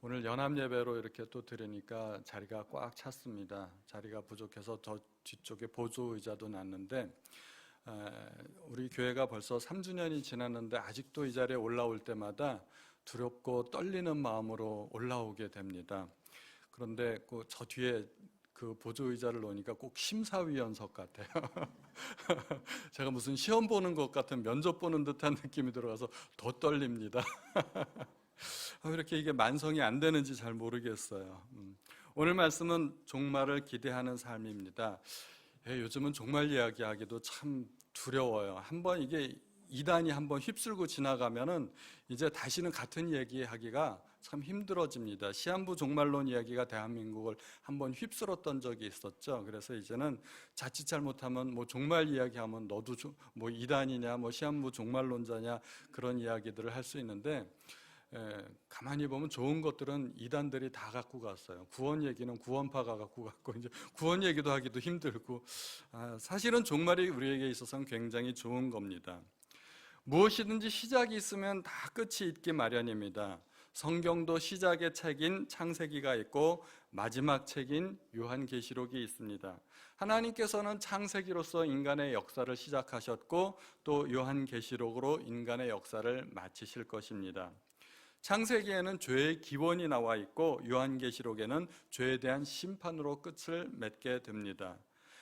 오늘 연합 예배로 이렇게 또 들으니까 자리가 꽉 찼습니다. 자리가 부족해서 저 뒤쪽에 보조 의자도 놨는데 우리 교회가 벌써 3주년이 지났는데 아직도 이 자리에 올라올 때마다 두렵고 떨리는 마음으로 올라오게 됩니다. 그런데 저 뒤에 그 보조 의자를 놓으니까 꼭 심사위원석 같아요. 제가 무슨 시험 보는 것 같은, 면접 보는 듯한 느낌이 들어가서 더 떨립니다. 왜 이렇게 이게 만성이 안 되는지 잘 모르겠어요. 오늘 말씀은 종말을 기대하는 삶입니다. 요즘은 종말 이야기하기도 참 두려워요. 한번 이게 이단이 한번 휩쓸고 지나가면은 이제 다시는 같은 얘기하기가 참 힘들어집니다. 시한부 종말론 이야기가 대한민국을 한번 휩쓸었던 적이 있었죠. 그래서 이제는 자칫 잘못하면 뭐 종말 이야기하면 너도 뭐 이단이냐, 뭐 시한부 종말론자냐 그런 이야기들을 할 수 있는데, 가만히 보면 좋은 것들은 이단들이 다 갖고 갔어요. 구원 얘기는 구원파가 갖고 갔고, 이제 구원 얘기도 하기도 힘들고, 사실은 종말이 우리에게 있어서는 굉장히 좋은 겁니다. 무엇이든지 시작이 있으면 다 끝이 있기 마련입니다. 성경도 시작의 책인 창세기가 있고 마지막 책인 요한계시록이 있습니다. 하나님께서는 창세기로서 인간의 역사를 시작하셨고 또 요한계시록으로 인간의 역사를 마치실 것입니다. 창세기에는 죄의 기원이 나와 있고 요한계시록에는 죄에 대한 심판으로 끝을 맺게 됩니다.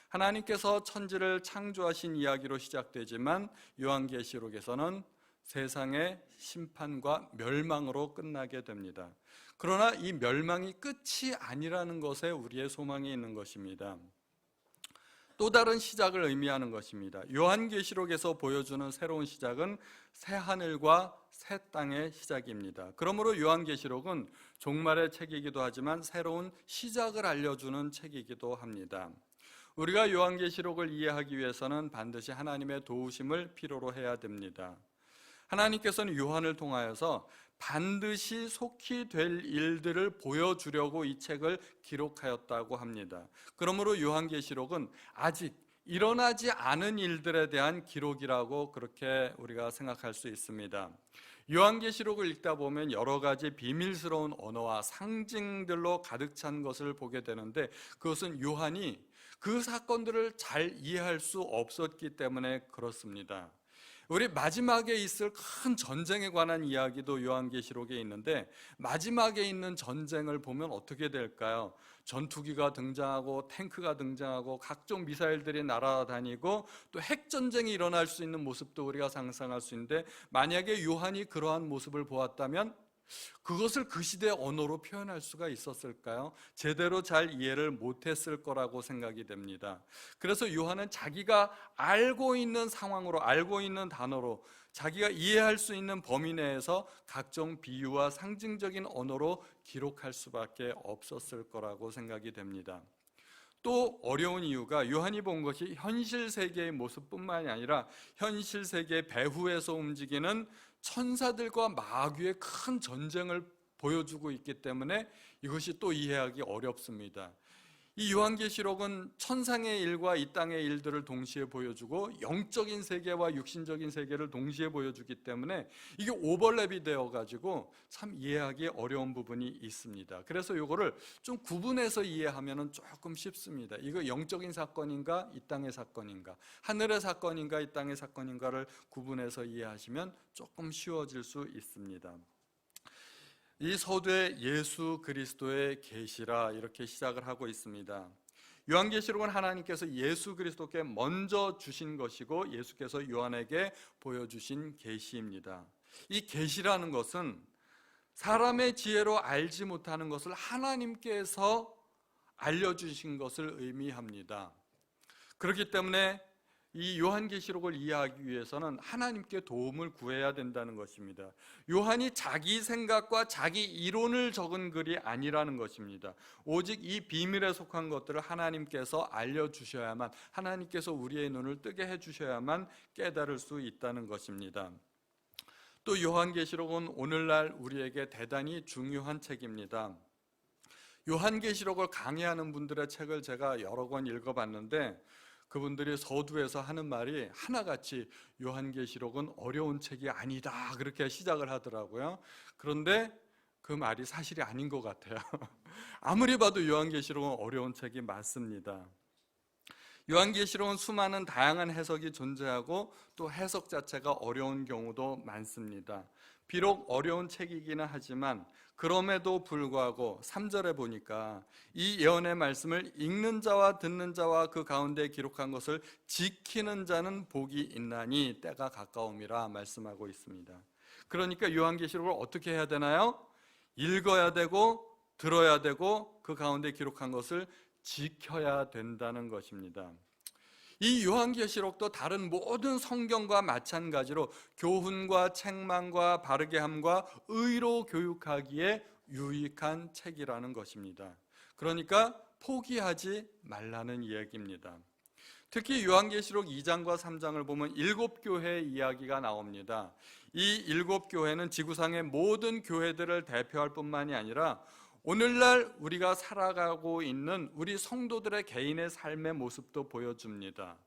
하나님께서 천지를 창조하신 이야기로 시작되지만 요한계시록에서는 세상의 심판과 멸망으로 끝나게 됩니다. 그러나 이 멸망이 끝이 아니라는 것에 우리의 소망이 있는 것입니다. 또 다른 시작을 의미하는 것입니다. 요한계시록에서 보여주는 새로운 시작은 새 하늘과 새 땅의 시작입니다. 그러므로 요한계시록은 종말의 책이기도 하지만 새로운 시작을 알려주는 책이기도 합니다. 우리가 요한계시록을 이해하기 위해서는 반드시 하나님의 도우심을 필요로 해야 됩니다. 하나님께서는 요한을 통하여서 반드시 속히 될 일들을 보여주려고 이 책을 기록하였다고 합니다. 그러므로 요한계시록은 아직 일어나지 않은 일들에 대한 기록이라고 그렇게 우리가 생각할 수 있습니다. 요한계시록을 읽다 보면 여러 가지 비밀스러운 언어와 상징들로 가득 찬 것을 보게 되는데, 그것은 요한이 그 사건들을 잘 이해할 수 없었기 때문에 그렇습니다. 우리 마지막에 있을 큰 전쟁에 관한 이야기도 요한계시록에 있는데, 마지막에 있는 전쟁을 보면 어떻게 될까요? 전투기가 등장하고 탱크가 등장하고 각종 미사일들이 날아다니고 또 핵전쟁이 일어날 수 있는 모습도 우리가 상상할 수 있는데, 만약에 요한이 그러한 모습을 보았다면 그것을 그 시대의 언어로 표현할 수가 있었을까요? 제대로 잘 이해를 못했을 거라고 생각이 됩니다. 그래서 요한은 자기가 알고 있는 상황으로, 알고 있는 단어로, 자기가 이해할 수 있는 범위 내에서 각종 비유와 상징적인 언어로 기록할 수밖에 없었을 거라고 생각이 됩니다. 또 어려운 이유가 요한이 본 것이 현실 세계의 모습뿐만이 아니라 현실 세계 배후에서 움직이는 천사들과 마귀의 큰 전쟁을 보여주고 있기 때문에 이것이 또 이해하기 어렵습니다. 이 요한계시록은 천상의 일과 이 땅의 일들을 동시에 보여주고 영적인 세계와 육신적인 세계를 동시에 보여주기 때문에 이게 오버랩이 되어가지고 참 이해하기 어려운 부분이 있습니다. 그래서 이거를 좀 구분해서 이해하면 조금 쉽습니다. 이거 영적인 사건인가 이 땅의 사건인가, 하늘의 사건인가 이 땅의 사건인가를 구분해서 이해하시면 조금 쉬워질 수 있습니다. 이 서두에 예수 그리스도의 계시라 이렇게 시작을 하고 있습니다. 요한계시록은 하나님께서 예수 그리스도께 먼저 주신 것이고 예수께서 요한에게 보여주신 계시입니다. 이 계시라는 것은 사람의 지혜로 알지 못하는 것을 하나님께서 알려주신 것을 의미합니다. 그렇기 때문에 이 요한계시록을 이해하기 위해서는 하나님께 도움을 구해야 된다는 것입니다. 요한이 자기 생각과 자기 이론을 적은 글이 아니라는 것입니다. 오직 이 비밀에 속한 것들을 하나님께서 알려주셔야만, 하나님께서 우리의 눈을 뜨게 해주셔야만 깨달을 수 있다는 것입니다. 또 요한계시록은 오늘날 우리에게 대단히 중요한 책입니다. 요한계시록을 강의하는 분들의 책을 제가 여러 권 읽어봤는데 그분들이 서두에서 하는 말이 하나같이 요한계시록은 어려운 책이 아니다 그렇게 시작을 하더라고요. 그런데 그 말이 사실이 아닌 것 같아요. 아무리 봐도 요한계시록은 어려운 책이 맞습니다. 요한계시록은 수많은 다양한 해석이 존재하고 또 해석 자체가 어려운 경우도 많습니다. 비록 어려운 책이기는 하지만 그럼에도 불구하고 3절에 보니까 이 예언의 말씀을 읽는 자와 듣는 자와 그 가운데 기록한 것을 지키는 자는 복이 있나니 때가 가까움이라 말씀하고 있습니다. 그러니까 요한계시록을 어떻게 해야 되나요? 읽어야 되고 들어야 되고 그 가운데 기록한 것을 지켜야 된다는 것입니다. 이 요한계시록도 다른 모든 성경과 마찬가지로 교훈과 책망과 바르게 함과 의로 교육하기에 유익한 책이라는 것입니다. 그러니까 포기하지 말라는 이야기입니다. 특히 요한계시록 2장과 3장을 보면 7교회의 이야기가 나옵니다. 이 7교회는 지구상의 모든 교회들을 대표할 뿐만이 아니라 오늘날 우리가 살아가고 있는 우리 성도들의 개인의 삶의 모습도 보여줍니다.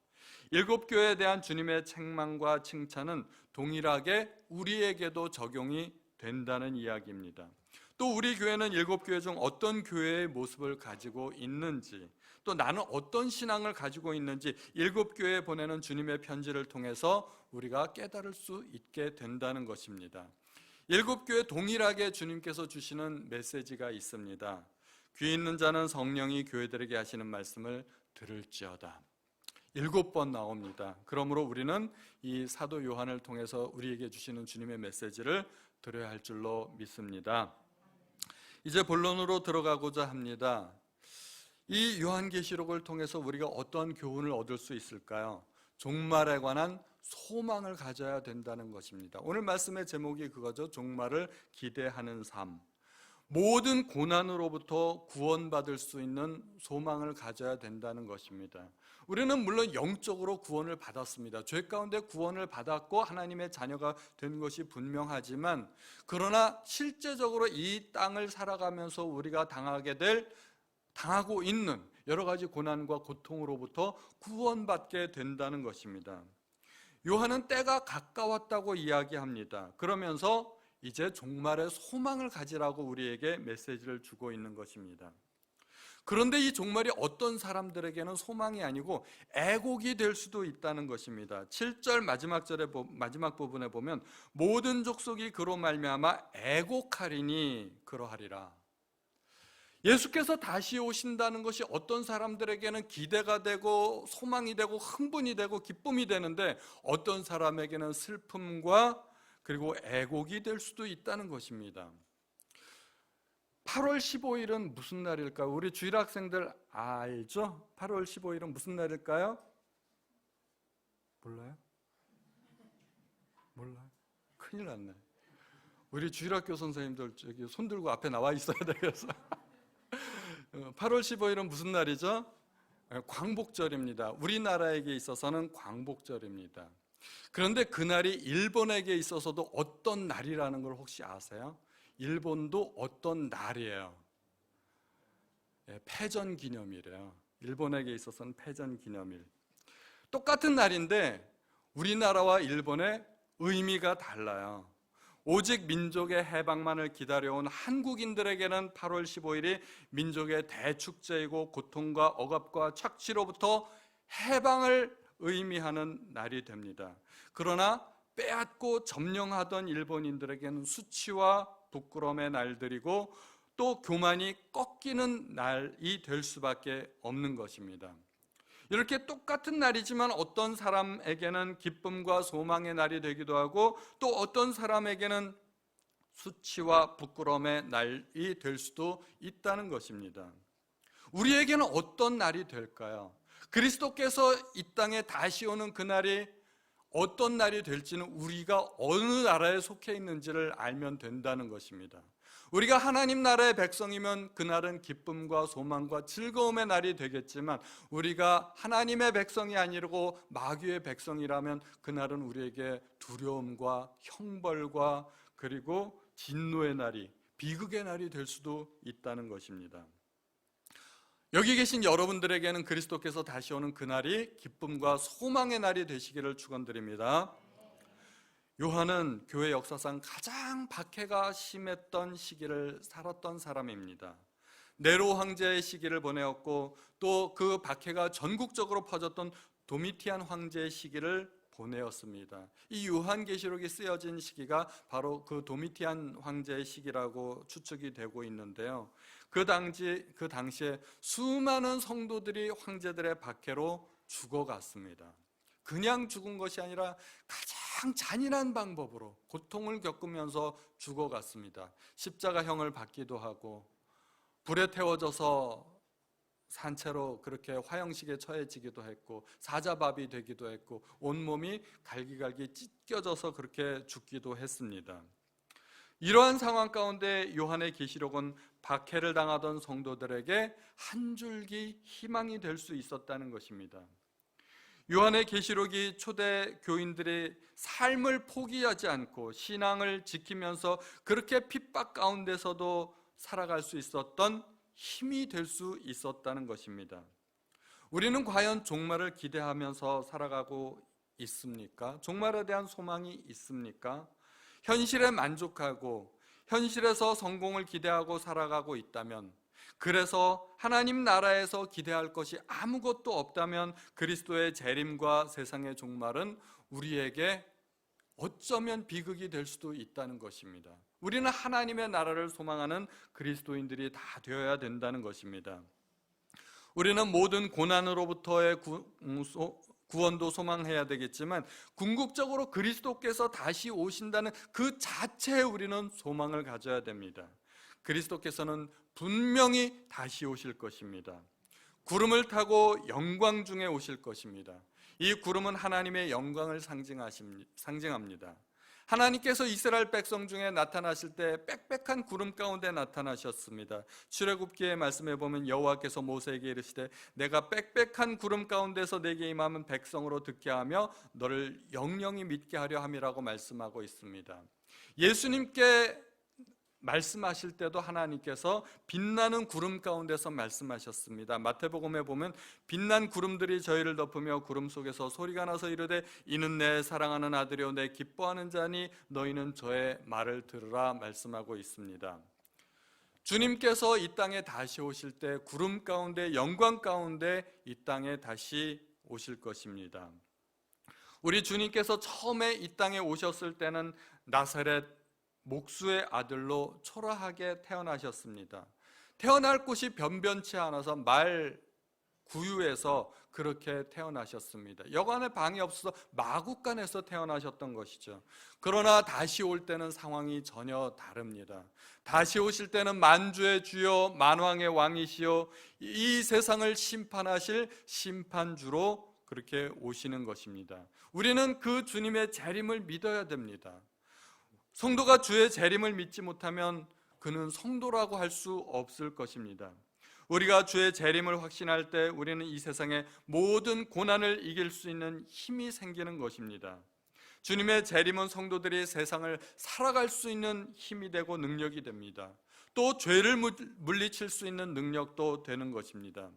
7교회에 대한 주님의 책망과 칭찬은 동일하게 우리에게도 적용이 된다는 이야기입니다. 또 우리 교회는 7교회 중 어떤 교회의 모습을 가지고 있는지, 또 나는 어떤 신앙을 가지고 있는지 7교회에 보내는 주님의 편지를 통해서 우리가 깨달을 수 있게 된다는 것입니다. 7교회 동일하게 주님께서 주시는 메시지가 있습니다. 귀 있는 자는 성령이 교회들에게 하시는 말씀을 들을지어다. 7번 나옵니다. 그러므로 우리는 이 사도 요한을 통해서 우리에게 주시는 주님의 메시지를 들어야 할 줄로 믿습니다. 이제 본론으로 들어가고자 합니다. 이 요한계시록을 통해서 우리가 어떤 교훈을 얻을 수 있을까요? 종말에 관한 소망을 가져야 된다는 것입니다. 오늘 말씀의 제목이 그거죠. 종말을 기대하는 삶. 모든 고난으로부터 구원받을 수 있는 소망을 가져야 된다는 것입니다. 우리는 물론 영적으로 구원을 받았습니다. 죄 가운데 구원을 받았고 하나님의 자녀가 된 것이 분명하지만, 그러나 실제적으로 이 땅을 살아가면서 우리가 당하고 있는 여러 가지 고난과 고통으로부터 구원받게 된다는 것입니다. 요한은 때가 가까웠다고 이야기합니다. 그러면서 이제 종말의 소망을 가지라고 우리에게 메시지를 주고 있는 것입니다. 그런데 이 종말이 어떤 사람들에게는 소망이 아니고 애곡이 될 수도 있다는 것입니다. 7절 마지막 부분에 보면 모든 족속이 그로 말미암아 애곡하리니 그러하리라. 예수께서 다시 오신다는 것이 어떤 사람들에게는 기대가 되고 소망이 되고 흥분이 되고 기쁨이 되는데, 어떤 사람에게는 슬픔과 그리고 애곡이 될 수도 있다는 것입니다. 8월 15일은 무슨 날일까요? 우리 주일학생들 알죠? 8월 15일은 무슨 날일까요? 몰라요? 몰라요? 큰일 났네. 우리 주일학교 선생님들 저기 손 들고 앞에 나와 있어야 되겠어. 8월 15일은 무슨 날이죠? 광복절입니다. 우리나라에게 있어서는 광복절입니다. 그런데 그날이 일본에게 있어서도 어떤 날이라는 걸 혹시 아세요? 일본도 어떤 날이에요? 패전 기념일이에요. 일본에게 있어서는 패전 기념일. 똑같은 날인데 우리나라와 일본의 의미가 달라요. 오직 민족의 해방만을 기다려온 한국인들에게는 8월 15일이 민족의 대축제이고 고통과 억압과 착취로부터 해방을 의미하는 날이 됩니다. 그러나 빼앗고 점령하던 일본인들에게는 수치와 부끄러움의 날들이고 또 교만이 꺾이는 날이 될 수밖에 없는 것입니다. 이렇게 똑같은 날이지만 어떤 사람에게는 기쁨과 소망의 날이 되기도 하고 또 어떤 사람에게는 수치와 부끄러움의 날이 될 수도 있다는 것입니다. 우리에게는 어떤 날이 될까요? 그리스도께서 이 땅에 다시 오는 그날이 어떤 날이 될지는 우리가 어느 나라에 속해 있는지를 알면 된다는 것입니다. 우리가 하나님 나라의 백성이면 그날은 기쁨과 소망과 즐거움의 날이 되겠지만, 우리가 하나님의 백성이 아니고 마귀의 백성이라면 그날은 우리에게 두려움과 형벌과 그리고 진노의 날이, 비극의 날이 될 수도 있다는 것입니다. 여기 계신 여러분들에게는 그리스도께서 다시 오는 그날이 기쁨과 소망의 날이 되시기를 축원드립니다. 요한은 교회 역사상 가장 박해가 심했던 시기를 살았던 사람입니다. 네로 황제의 시기를 보내었고 또 그 박해가 전국적으로 퍼졌던 도미티안 황제의 시기를 보내었습니다. 이 요한계시록이 쓰여진 시기가 바로 그 도미티안 황제의 시기라고 추측이 되고 있는데요. 그 당시에 수많은 성도들이 황제들의 박해로 죽어갔습니다. 그냥 죽은 것이 아니라 가장 잔인한 방법으로 고통을 겪으면서 죽어갔습니다. 십자가형을 받기도 하고 불에 태워져서 산채로 그렇게 화형식에 처해지기도 했고 사자밥이 되기도 했고 온몸이 갈기갈기 찢겨져서 그렇게 죽기도 했습니다. 이러한 상황 가운데 요한의 계시록은 박해를 당하던 성도들에게 한 줄기 희망이 될 수 있었다는 것입니다. 요한의 계시록이 초대 교인들의 삶을 포기하지 않고 신앙을 지키면서 그렇게 핍박 가운데서도 살아갈 수 있었던 힘이 될 수 있었다는 것입니다. 우리는 과연 종말을 기대하면서 살아가고 있습니까? 종말에 대한 소망이 있습니까? 현실에 만족하고 현실에서 성공을 기대하고 살아가고 있다면, 그래서 하나님 나라에서 기대할 것이 아무것도 없다면 그리스도의 재림과 세상의 종말은 우리에게 어쩌면 비극이 될 수도 있다는 것입니다. 우리는 하나님의 나라를 소망하는 그리스도인들이 다 되어야 된다는 것입니다. 우리는 모든 고난으로부터의 구원도 소망해야 되겠지만 궁극적으로 그리스도께서 다시 오신다는 그 자체에 우리는 소망을 가져야 됩니다. 그리스도께서는 분명히 다시 오실 것입니다. 구름을 타고 영광 중에 오실 것입니다. 이 구름은 하나님의 영광을 상징합니다. 하나님께서 이스라엘 백성 중에 나타나실 때 빽빽한 구름 가운데 나타나셨습니다. 출애굽기의 말씀에 보면 여호와께서 모세에게 이르시되 내가 빽빽한 구름 가운데서 내게 임하면 백성으로 듣게 하며 너를 영영히 믿게 하려 함이라고 말씀하고 있습니다. 예수님께 말씀하실 때도 하나님께서 빛나는 구름 가운데서 말씀하셨습니다. 마태복음에 보면 빛난 구름들이 저희를 덮으며 구름 속에서 소리가 나서 이르되 이는 내 사랑하는 아들이요 내 기뻐하는 자니 너희는 저의 말을 들으라 말씀하고 있습니다. 주님께서 이 땅에 다시 오실 때 구름 가운데 영광 가운데 이 땅에 다시 오실 것입니다. 우리 주님께서 처음에 이 땅에 오셨을 때는 나사렛 목수의 아들로 초라하게 태어나셨습니다. 태어날 곳이 변변치 않아서 말 구유에서 그렇게 태어나셨습니다. 여간의 방이 없어서 마구간에서 태어나셨던 것이죠. 그러나 다시 올 때는 상황이 전혀 다릅니다. 다시 오실 때는 만주의 주요 만왕의 왕이시요 이 세상을 심판하실 심판주로 그렇게 오시는 것입니다. 우리는 그 주님의 재림을 믿어야 됩니다. 성도가 주의 재림을 믿지 못하면 그는 성도라고 할 수 없을 것입니다. 우리가 주의 재림을 확신할 때 우리는 이 세상의 모든 고난을 이길 수 있는 힘이 생기는 것입니다. 주님의 재림은 성도들이 세상을 살아갈 수 있는 힘이 되고 능력이 됩니다. 또 죄를 물리칠 수 있는 능력도 되는 것입니다.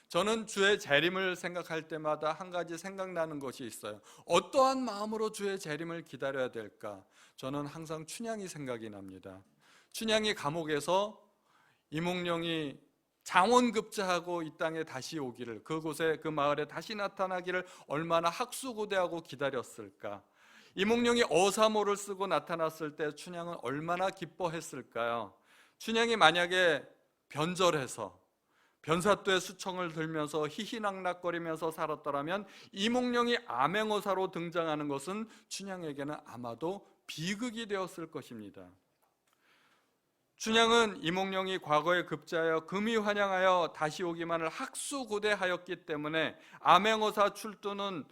저는 주의 재림을 생각할 때마다 한 가지 생각나는 것이 있어요. 어떠한 마음으로 주의 재림을 기다려야 될까? 저는 항상 춘향이 생각이 납니다. 춘향이 감옥에서 이몽룡이 장원급제하고 이 땅에 다시 오기를, 그곳에 그 마을에 다시 나타나기를 얼마나 학수고대하고 기다렸을까? 이몽룡이 어사모를 쓰고 나타났을 때 춘향은 얼마나 기뻐했을까요? 춘향이 만약에 변절해서 변사또의 수청을 들면서 희희낙낙거리면서 살았더라면 이몽룡이 암행어사로 등장하는 것은 춘향에게는 아마도 비극이 되었을 것입니다. 춘향은 이몽룡이 과거에 급제하여 금이 환영하여 다시 오기만을 학수고대하였기 때문에 암행어사 출두는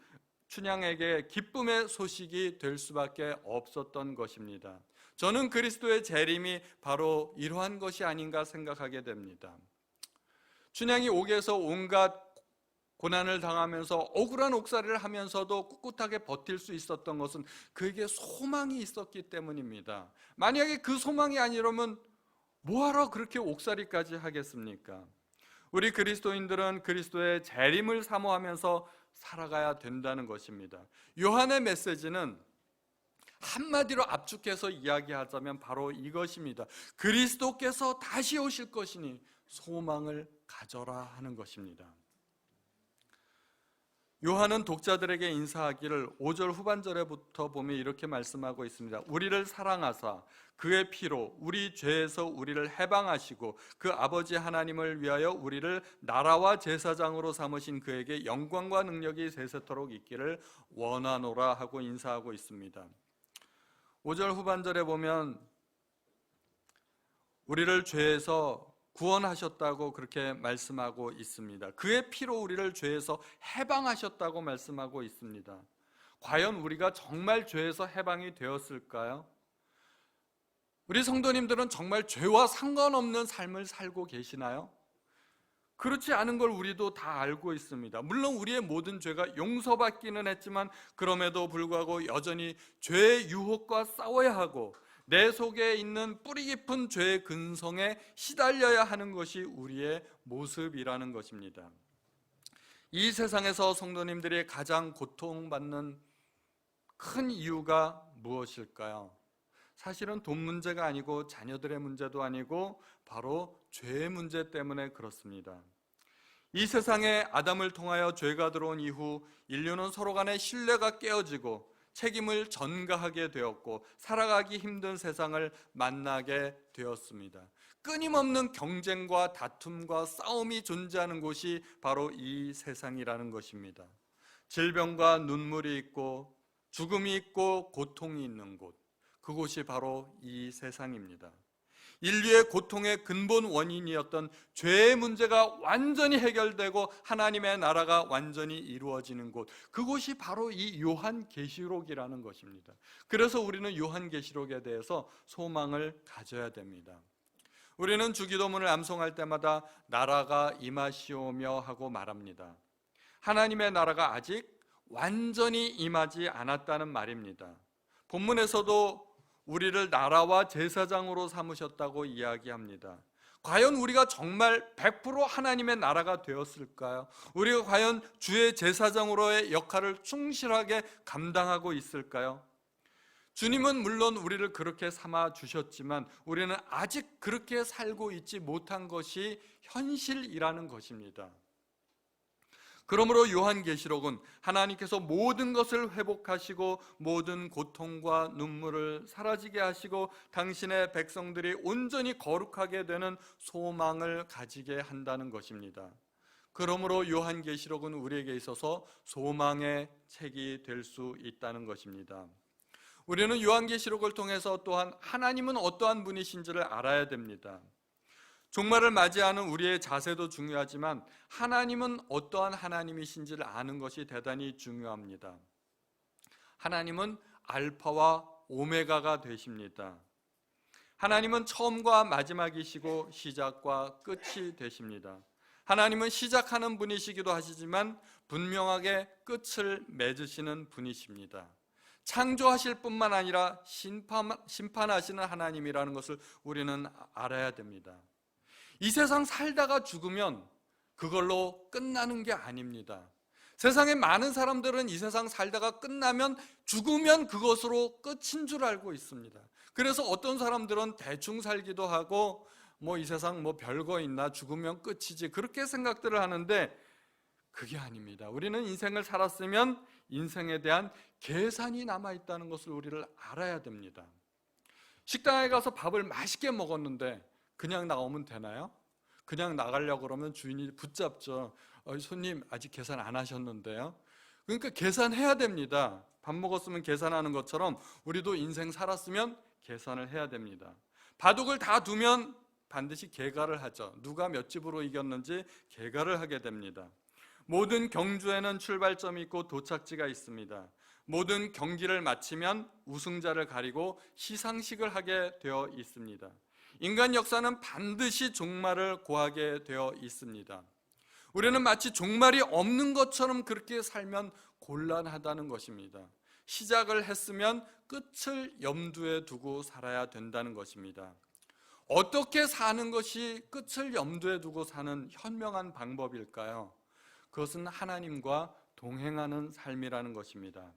춘향에게 기쁨의 소식이 될 수밖에 없었던 것입니다. 저는 그리스도의 재림이 바로 이러한 것이 아닌가 생각하게 됩니다. 춘향이 옥에서 온갖 고난을 당하면서 억울한 옥살이를 하면서도 꿋꿋하게 버틸 수 있었던 것은 그에게 소망이 있었기 때문입니다. 만약에 그 소망이 아니라면 뭐하러 그렇게 옥살이까지 하겠습니까? 우리 그리스도인들은 그리스도의 재림을 사모하면서 살아가야 된다는 것입니다. 요한의 메시지는 한마디로 압축해서 이야기하자면 바로 이것입니다. 그리스도께서 다시 오실 것이니 소망을 가져라 하는 것입니다. 요한은 독자들에게 인사하기를 5절 후반절에부터 보면 이렇게 말씀하고 있습니다. 우리를 사랑하사 그의 피로 우리 죄에서 우리를 해방하시고 그 아버지 하나님을 위하여 우리를 나라와 제사장으로 삼으신 그에게 영광과 능력이 세세토록 있기를 원하노라 하고 인사하고 있습니다. 5절 후반절에 보면 우리를 죄에서 구원하셨다고 그렇게 말씀하고 있습니다. 그의 피로 우리를 죄에서 해방하셨다고 말씀하고 있습니다. 과연 우리가 정말 죄에서 해방이 되었을까요? 우리 성도님들은 정말 죄와 상관없는 삶을 살고 계시나요? 그렇지 않은 걸 우리도 다 알고 있습니다. 물론 우리의 모든 죄가 용서받기는 했지만 그럼에도 불구하고 여전히 죄의 유혹과 싸워야 하고 내 속에 있는 뿌리 깊은 죄의 근성에 시달려야 하는 것이 우리의 모습이라는 것입니다. 이 세상에서 성도님들이 가장 고통받는 큰 이유가 무엇일까요? 사실은 돈 문제가 아니고 자녀들의 문제도 아니고 바로 죄의 문제 때문에 그렇습니다. 이 세상에 아담을 통하여 죄가 들어온 이후 인류는 서로 간의 신뢰가 깨어지고 책임을 전가하게 되었고 살아가기 힘든 세상을 만나게 되었습니다. 끊임없는 경쟁과 다툼과 싸움이 존재하는 곳이 바로 이 세상이라는 것입니다. 질병과 눈물이 있고 죽음이 있고 고통이 있는 곳, 그곳이 바로 이 세상입니다. 인류의 고통의 근본 원인이었던 죄의 문제가 완전히 해결되고 하나님의 나라가 완전히 이루어지는 곳, 그곳이 바로 이 요한계시록이라는 것입니다. 그래서 우리는 요한계시록에 대해서 소망을 가져야 됩니다. 우리는 주기도문을 암송할 때마다 나라가 임하시오며 하고 말합니다. 하나님의 나라가 아직 완전히 임하지 않았다는 말입니다. 본문에서도 우리를 나라와 제사장으로 삼으셨다고 이야기합니다. 과연 우리가 정말 100% 하나님의 나라가 되었을까요? 우리가 과연 주의 제사장으로의 역할을 충실하게 감당하고 있을까요? 주님은 물론 우리를 그렇게 삼아 주셨지만 우리는 아직 그렇게 살고 있지 못한 것이 현실이라는 것입니다. 그러므로 요한계시록은 하나님께서 모든 것을 회복하시고 모든 고통과 눈물을 사라지게 하시고 당신의 백성들이 온전히 거룩하게 되는 소망을 가지게 한다는 것입니다. 그러므로 요한계시록은 우리에게 있어서 소망의 책이 될 수 있다는 것입니다. 우리는 요한계시록을 통해서 또한 하나님은 어떠한 분이신지를 알아야 됩니다. 종말을 맞이하는 우리의 자세도 중요하지만 하나님은 어떠한 하나님이신지를 아는 것이 대단히 중요합니다. 하나님은 알파와 오메가가 되십니다. 하나님은 처음과 마지막이시고 시작과 끝이 되십니다. 하나님은 시작하는 분이시기도 하시지만 분명하게 끝을 맺으시는 분이십니다. 창조하실 뿐만 아니라 심판하시는 하나님이라는 것을 우리는 알아야 됩니다. 이 세상 살다가 죽으면 그걸로 끝나는 게 아닙니다. 세상에 많은 사람들은 이 세상 살다가 끝나면 죽으면 그것으로 끝인 줄 알고 있습니다. 그래서 어떤 사람들은 대충 살기도 하고 이 세상 별거 있나, 죽으면 끝이지, 그렇게 생각들을 하는데 그게 아닙니다. 우리는 인생을 살았으면 인생에 대한 계산이 남아있다는 것을 우리를 알아야 됩니다. 식당에 가서 밥을 맛있게 먹었는데 그냥 나오면 되나요? 그냥 나가려고 그러면 주인이 붙잡죠. 손님 아직 계산 안 하셨는데요. 그러니까 계산해야 됩니다. 밥 먹었으면 계산하는 것처럼 우리도 인생 살았으면 계산을 해야 됩니다. 바둑을 다 두면 반드시 계가를 하죠. 누가 몇 집으로 이겼는지 계가를 하게 됩니다. 모든 경주에는 출발점이 있고 도착지가 있습니다. 모든 경기를 마치면 우승자를 가리고 시상식을 하게 되어 있습니다. 인간 역사는 반드시 종말을 고하게 되어 있습니다. 우리는 마치 종말이 없는 것처럼 그렇게 살면 곤란하다는 것입니다. 시작을 했으면 끝을 염두에 두고 살아야 된다는 것입니다. 어떻게 사는 것이 끝을 염두에 두고 사는 현명한 방법일까요? 그것은 하나님과 동행하는 삶이라는 것입니다.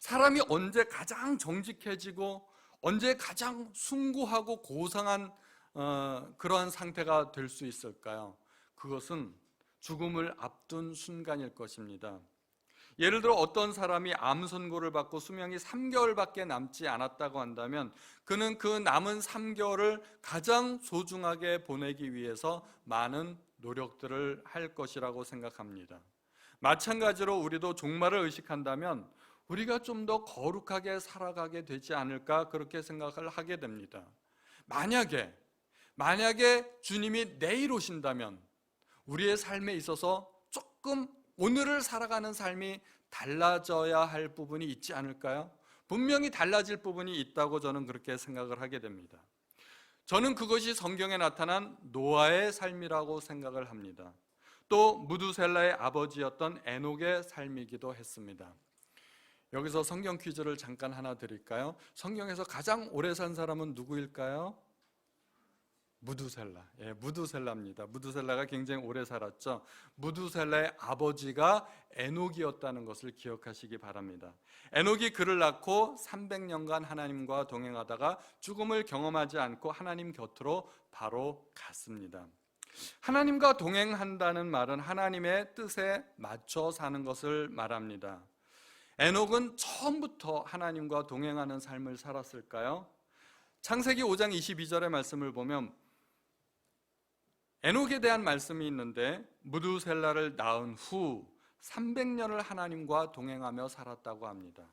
사람이 언제 가장 정직해지고 언제 가장 숭고하고 고상한 그러한 상태가 될 수 있을까요? 그것은 죽음을 앞둔 순간일 것입니다. 예를 들어 어떤 사람이 암 선고를 받고 수명이 3개월밖에 남지 않았다고 한다면 그는 그 남은 3개월을 가장 소중하게 보내기 위해서 많은 노력들을 할 것이라고 생각합니다. 마찬가지로 우리도 종말을 의식한다면 우리가 좀 더 거룩하게 살아가게 되지 않을까 그렇게 생각을 하게 됩니다. 만약에 주님이 내일 오신다면 우리의 삶에 있어서 조금 오늘을 살아가는 삶이 달라져야 할 부분이 있지 않을까요? 분명히 달라질 부분이 있다고 저는 그렇게 생각을 하게 됩니다. 저는 그것이 성경에 나타난 노아의 삶이라고 생각을 합니다. 또 무두셀라의 아버지였던 에녹의 삶이기도 했습니다. 여기서 성경 퀴즈를 잠깐 하나 드릴까요? 성경에서 가장 오래 산 사람은 누구일까요? 무두셀라. 무두셀라입니다. 무두셀라가 굉장히 오래 살았죠. 무두셀라의 아버지가 에녹이었다는 것을 기억하시기 바랍니다. 에녹이 그를 낳고 300년간 하나님과 동행하다가 죽음을 경험하지 않고 하나님 곁으로 바로 갔습니다. 하나님과 동행한다는 말은 하나님의 뜻에 맞춰 사는 것을 말합니다. 에녹은 처음부터 하나님과 동행하는 삶을 살았을까요? 창세기 5장 22절의 말씀을 보면 에녹에 대한 말씀이 있는데 무두셀라를 낳은 후 300년을 하나님과 동행하며 살았다고 합니다.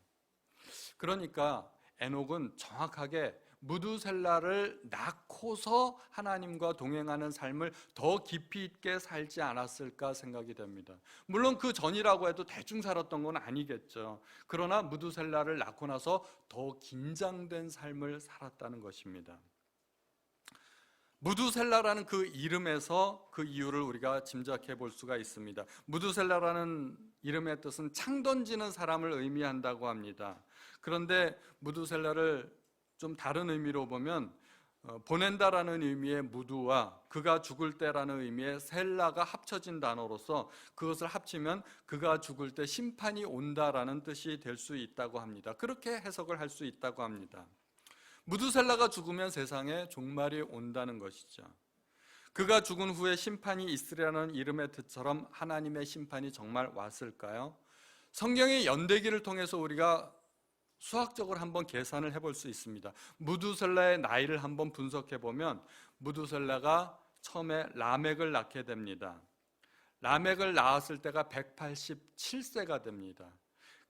그러니까 에녹은 정확하게 무두셀라를 낳고서 하나님과 동행하는 삶을 더 깊이 있게 살지 않았을까 생각이 됩니다. 물론 그 전이라고 해도 대충 살았던 건 아니겠죠. 그러나 무두셀라를 낳고 나서 더 긴장된 삶을 살았다는 것입니다. 무두셀라라는 그 이름에서 그 이유를 우리가 짐작해 볼 수가 있습니다. 무두셀라라는 이름의 뜻은 창 던지는 사람을 의미한다고 합니다. 그런데 무두셀라를 좀 다른 의미로 보면 보낸다라는 의미의 무두와 그가 죽을 때라는 의미의 셀라가 합쳐진 단어로서 그것을 합치면 그가 죽을 때 심판이 온다라는 뜻이 될 수 있다고 합니다. 그렇게 해석을 할 수 있다고 합니다. 무두셀라가 죽으면 세상에 종말이 온다는 것이죠. 그가 죽은 후에 심판이 있으리라는 이름의 뜻처럼 하나님의 심판이 정말 왔을까요? 성경의 연대기를 통해서 우리가 수학적으로 한번 계산을 해볼 수 있습니다. 무두셀라의 나이를 한번 분석해 보면 무두셀라가 처음에 라멕을 낳게 됩니다. 라멕을 낳았을 때가 187세가 됩니다.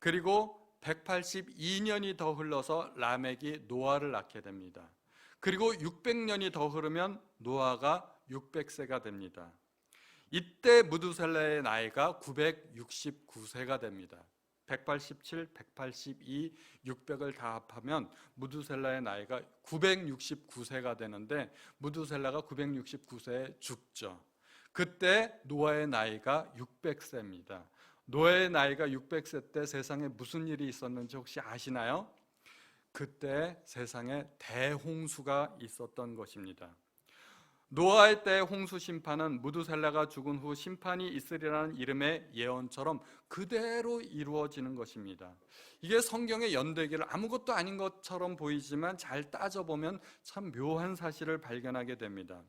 그리고 182년이 더 흘러서 라멕이 노아를 낳게 됩니다. 그리고 600년이 더 흐르면 노아가 600세가 됩니다. 이때 무두셀라의 나이가 969세가 됩니다. 187, 182, 600을 다 합하면 무두셀라의 나이가 969세가 되는데 무두셀라가 969세에 죽죠. 그때 노아의 나이가 600세입니다. 노아의 나이가 600세 때 세상에 무슨 일이 있었는지 혹시 아시나요? 그때 세상에 대홍수가 있었던 것입니다. 노아의 때 홍수 심판은 무두셀라가 죽은 후 심판이 있으리라는 이름의 예언처럼 그대로 이루어지는 것입니다. 이게 성경의 연대기를 아무것도 아닌 것처럼 보이지만 잘 따져보면 참 묘한 사실을 발견하게 됩니다.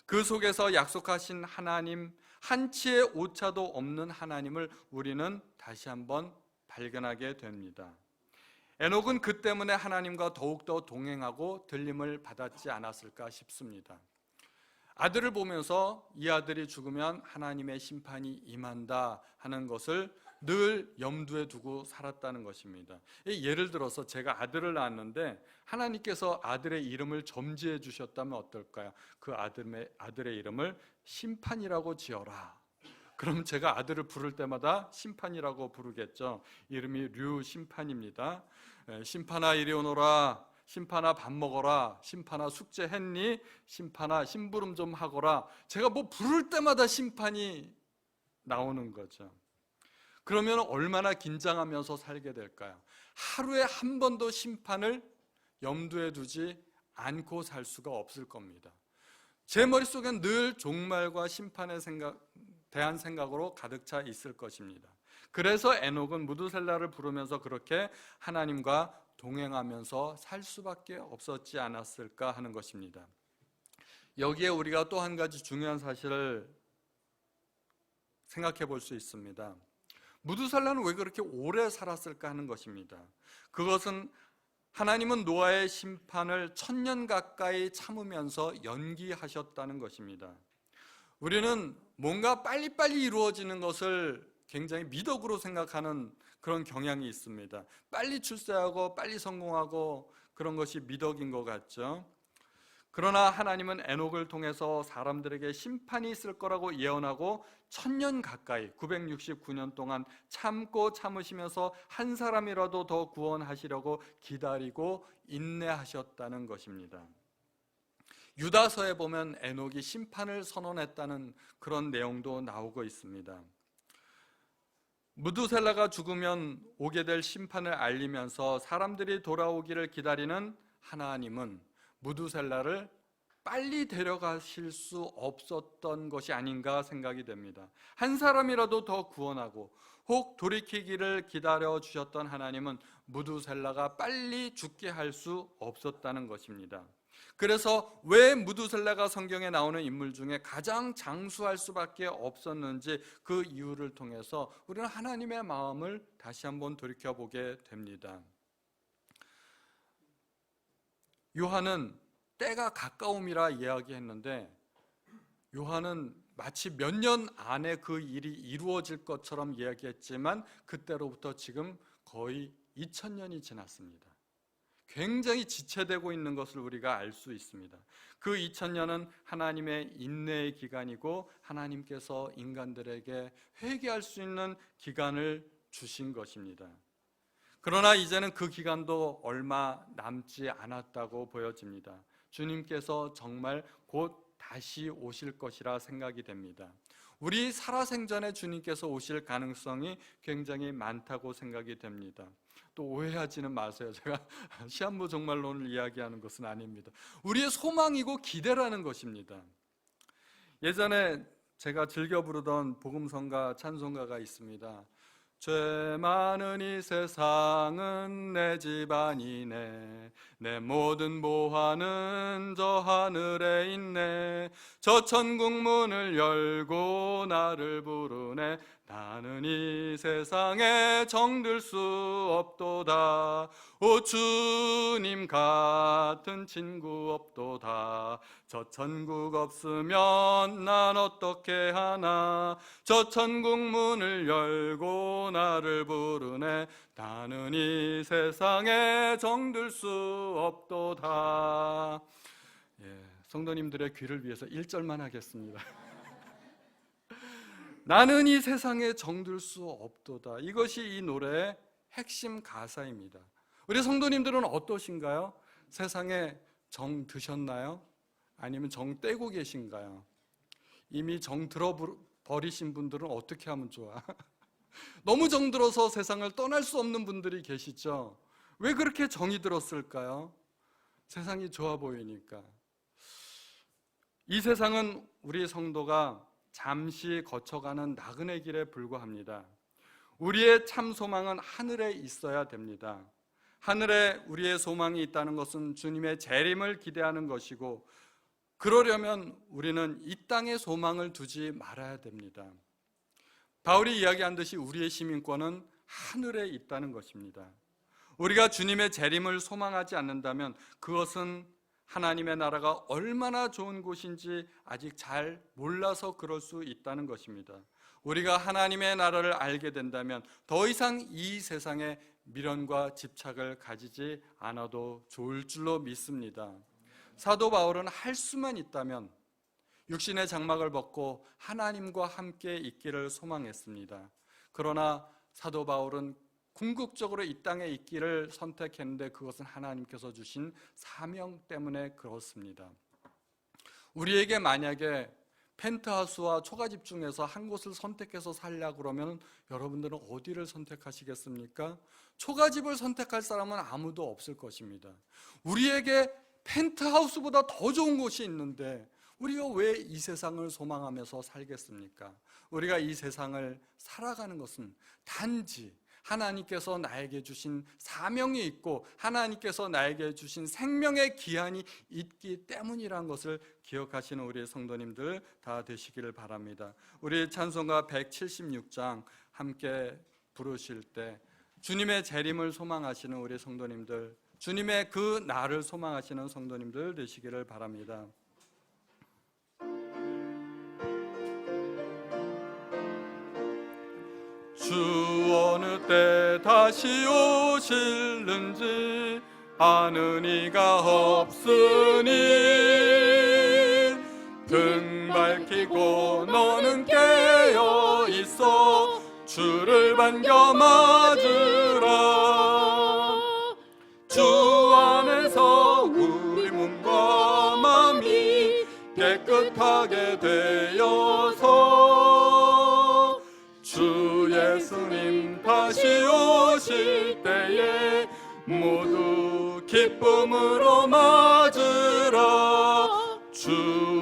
그 속에서 약속하신 하나님, 한치의 오차도 없는 하나님을 우리는 다시 한번 발견하게 됩니다. 에녹은 그 때문에 하나님과 더욱더 동행하고 들림을 받았지 않았을까 싶습니다. 아들을 보면서 이 아들이 죽으면 하나님의 심판이 임한다 하는 것을 늘 염두에 두고 살았다는 것입니다. 예를 들어서 제가 아들을 낳았는데 하나님께서 아들의 이름을 점지해 주셨다면 어떨까요? 그 아들의 이름을 심판이라고 지어라. 그럼 제가 아들을 부를 때마다 심판이라고 부르겠죠. 이름이 류심판입니다. 심판아 이리 오너라. 심판아 밥 먹어라. 심판아 숙제했니? 심판아 심부름 좀 하거라. 제가 뭐 부를 때마다 심판이 나오는 거죠. 그러면 얼마나 긴장하면서 살게 될까요? 하루에 한 번도 심판을 염두에 두지 않고 살 수가 없을 겁니다. 제 머릿속엔 늘 종말과 심판에 대한 생각으로 가득 차 있을 것입니다. 그래서 에녹은 무두셀라를 부르면서 그렇게 하나님과 동행하면서 살 수밖에 없었지 않았을까 하는 것입니다. 여기에 우리가 또 한 가지 중요한 사실을 생각해 볼 수 있습니다. 무두살라는 왜 그렇게 오래 살았을까 하는 것입니다. 그것은 하나님은 노아의 심판을 1000년 가까이 참으면서 연기하셨다는 것입니다. 우리는 뭔가 빨리빨리 이루어지는 것을 굉장히 미덕으로 생각하는 그런 경향이 있습니다. 빨리 출세하고 빨리 성공하고 그런 것이 미덕인 것 같죠. 그러나 하나님은 에녹을 통해서 사람들에게 심판이 있을 거라고 예언하고 1000년 가까이 969년 동안 참고 참으시면서 한 사람이라도 더 구원하시려고 기다리고 인내하셨다는 것입니다. 유다서에 보면 에녹이 심판을 선언했다는 그런 내용도 나오고 있습니다. 무두셀라가 죽으면 오게 될 심판을 알리면서 사람들이 돌아오기를 기다리는 하나님은 무두셀라를 빨리 데려가실 수 없었던 것이 아닌가 생각이 됩니다. 한 사람이라도 더 구원하고 혹 돌이키기를 기다려 주셨던 하나님은 무두셀라가 빨리 죽게 할 수 없었다는 것입니다. 그래서 왜 무두셀라가 성경에 나오는 인물 중에 가장 장수할 수밖에 없었는지 그 이유를 통해서 우리는 하나님의 마음을 다시 한번 돌이켜보게 됩니다. 요한은 때가 가까움이라 이야기했는데 요한은 마치 몇 년 안에 그 일이 이루어질 것처럼 이야기했지만 그때로부터 지금 거의 2000년이 지났습니다. 굉장히 지체되고 있는 것을 우리가 알 수 있습니다. 그 2000년은 하나님의 인내의 기간이고 하나님께서 인간들에게 회개할 수 있는 기간을 주신 것입니다. 그러나 이제는 그 기간도 얼마 남지 않았다고 보여집니다. 주님께서 정말 곧 다시 오실 것이라 생각이 됩니다. 우리 살아생전에 주님께서 오실 가능성이 굉장히 많다고 생각이 됩니다. 또 오해하지는 마세요. 제가 시한부 종말론을 이야기하는 것은 아닙니다. 우리의 소망이고 기대라는 것입니다. 예전에 제가 즐겨 부르던 복음성가 찬송가가 있습니다. 죄 많은 이 세상은 내 집안이네, 내 모든 보화는 저 하늘에 있네, 저 천국 문을 열고 나를 부르네, 나는 이 세상에 정들 수 없도다. 오 주님 같은 친구 없도다. 저 천국 없으면 난 어떻게 하나, 저 천국 문을 열고 나를 부르네, 나는 이 세상에 정들 수 없도다. 성도님들의 귀를 위해서 1절만 하겠습니다. 나는 이 세상에 정들 수 없도다. 이것이 이 노래의 핵심 가사입니다. 우리 성도님들은 어떠신가요? 세상에 정 드셨나요? 아니면 정 떼고 계신가요? 이미 정 들어버리신 분들은 어떻게 하면 좋아? 너무 정 들어서 세상을 떠날 수 없는 분들이 계시죠? 왜 그렇게 정이 들었을까요? 세상이 좋아 보이니까. 이 세상은 우리 성도가 잠시 거쳐가는 나그네 길에 불과합니다. 우리의 참 소망은 하늘에 있어야 됩니다. 하늘에 우리의 소망이 있다는 것은 주님의 재림을 기대하는 것이고, 그러려면 우리는 이 땅에 소망을 두지 말아야 됩니다. 바울이 이야기한 듯이 우리의 시민권은 하늘에 있다는 것입니다. 우리가 주님의 재림을 소망하지 않는다면 그것은 하나님의 나라가 얼마나 좋은 곳인지 아직 잘 몰라서 그럴 수 있다는 것입니다. 우리가 하나님의 나라를 알게 된다면 더 이상 이 세상에 미련과 집착을 가지지 않아도 좋을 줄로 믿습니다. 사도 바울은 할 수만 있다면 육신의 장막을 벗고 하나님과 함께 있기를 소망했습니다. 그러나 사도 바울은 궁극적으로 이 땅에 있기를 선택했는데 그것은 하나님께서 주신 사명 때문에 그렇습니다. 우리에게 만약에 펜트하우스와 초가집 중에서 한 곳을 선택해서 살려고 그러면 여러분들은 어디를 선택하시겠습니까? 초가집을 선택할 사람은 아무도 없을 것입니다. 우리에게 펜트하우스보다 더 좋은 곳이 있는데 우리가 왜 이 세상을 소망하면서 살겠습니까? 우리가 이 세상을 살아가는 것은 단지 하나님께서 나에게 주신 사명이 있고 하나님께서 나에게 주신 생명의 기한이 있기 때문이라는 것을 기억하시는 우리 성도님들 다 되시기를 바랍니다. 우리 찬송가 176장 함께 부르실 때 주님의 재림을 소망하시는 우리 성도님들, 주님의 그 날을 소망하시는 성도님들 되시기를 바랍니다. 주 어느 때 다시 오실는지 아는 이가 없으니 등 밝히고 너는 깨어 있어 주를 반겨 맞으라. 주 안에서 우리 몸과 마음이 깨끗하게 되어서 주 예수님 다시 오실 때에 모두 기쁨으로 맞으라. 주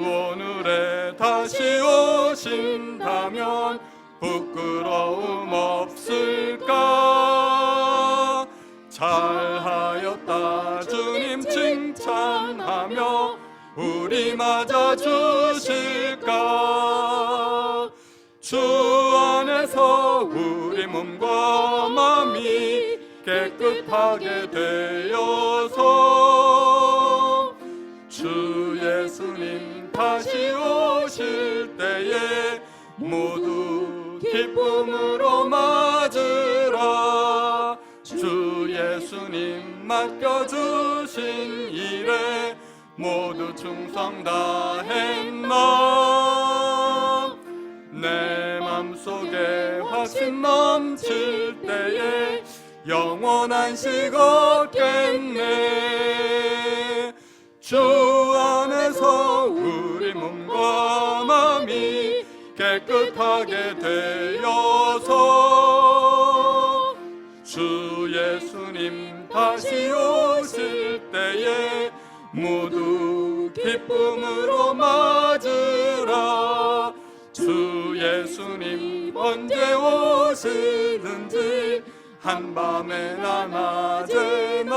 오늘에 다시 오신다면 부끄러움 없을까? 잘하였다 주님 칭찬하며 우리 맞아 주실까? 주 안에서 우리 몸과 마음이 깨끗하게 되어서 주 예수님 다시 오실 때에 모두 기쁨으로 맞으라. 주 예수님 맡겨주신 일에 모두 충성 다했나? 내 맘속에 확신 넘칠 때에 영원한 식 얻겠네. 주 안에서 우리 몸과 마음이 깨끗하게 되어서 주 예수님 다시 오실 때에 모두 기쁨으로 맞으라. 주 예수님 언제 오시는지 한밤에나 낮에나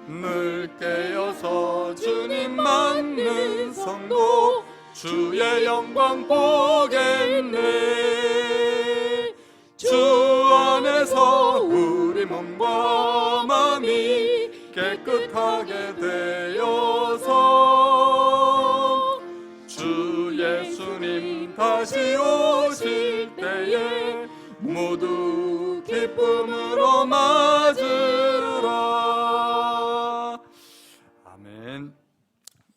늘 깨어서 주님 맞는 성도 주의 영광 보겠네. 주 안에서 우리 몸과 마음이 깨끗하게 되어서 주 예수님 다시 오실 때에 모두 기쁨으로 맞으라. 아멘.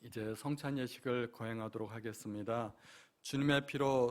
이제 성찬 예식을 거행하도록 하겠습니다. 주님의 피로